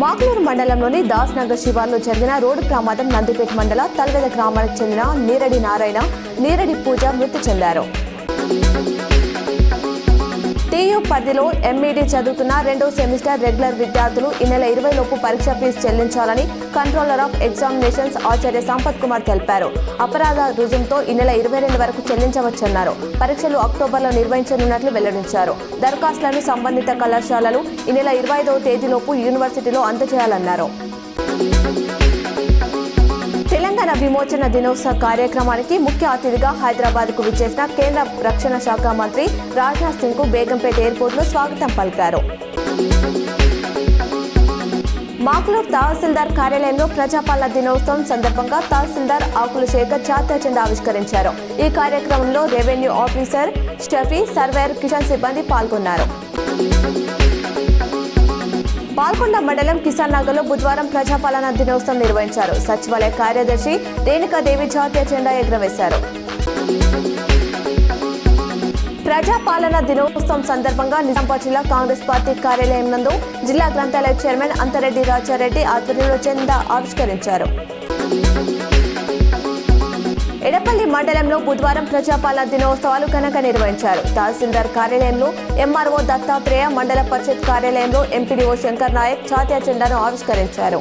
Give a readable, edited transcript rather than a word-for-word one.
మాక్లూరు మండలంలోని దాస్ నగర్ శివార్లో జరిగిన రోడ్డు ప్రమాదం నందిపేట మండల తల్వెద గ్రామానికి చెందిన నీరడి నారాయణ, నీరడి పూజ మృతి చెందారు. టీయూ పరిధిలో ఎంఈడీ చదువుతున్న 2వ సెమిస్టర్ రెగ్యులర్ విద్యార్థులు ఈ నెల 20 లోపు పరీక్ష ఫీజు చెల్లించాలని కంట్రోలర్ ఆఫ్ ఎగ్జామినేషన్స్ ఆచార్య సంపత్ కుమార్ తెలిపారు. అపరాధ రుజుంతో ఈ నెల 22 వరకు చెల్లించవచ్చన్నారు. పరీక్షలు అక్టోబర్లో నిర్వహించనున్నట్లు వెల్లడించారు. దరఖాస్తులను సంబంధిత కళాశాలలు ఈ నెల 25వ తేదీలోపు యూనివర్సిటీలో అందజేయాలన్నారు. తెలంగాణ విమోచన దినోత్సవ కార్యక్రమానికి ముఖ్య అతిథిగా హైదరాబాద్కు విచ్చేసిన కేంద్ర రక్షణ శాఖ మంత్రి రాజ్నాథ్ సింగ్కు బేగంపేట ఎయిర్పోర్టులో స్వాగతం పలికారు. మాక్లూరు తహసీల్దార్ కార్యాలయంలో ప్రజాపాలన దినోత్సవం సందర్భంగా తహసీల్దార్ ఆకుల శేఖర్ జాతీయ జెండా ఆవిష్కరించారు. ఈ కార్యక్రమంలో revenue officer Steffi, surveyor Kishan సిబ్బంది పాల్గొన్నారు. పాల్కొండ మండలం కిసాన్ నగర్లో బుధవారం ప్రజాపాలన దినోత్సవం నిర్వహించారు. సచివాలయ కార్యదర్శి రేణుకాదేవి జాతీయ జెండా ఎగురవేశారు. ప్రజాపాలన దినోత్సవం సందర్భంగా నిజామాబాద్ జిల్లా కాంగ్రెస్ పార్టీ కార్యాలయం నందు జిల్లా గ్రంథాలయ చైర్మన్ అంతరెడ్డి రాజారెడ్డి ఆధ్వర్యంలో జెండా ఆవిష్కరించారు. ఎడపల్లి మండలంలో బుధవారం ప్రజాపాలన దినోత్సవాలు ఘనంగా నిర్వహించారు. తహసీల్దార్ కార్యాలయంలో ఎంఆర్ఓ దత్తాత్రేయ, మండల పరిషత్ కార్యాలయంలో ఎంపీడీఓ శంకర్ నాయక్ జాతీయ జెండాను ఆవిష్కరించారు.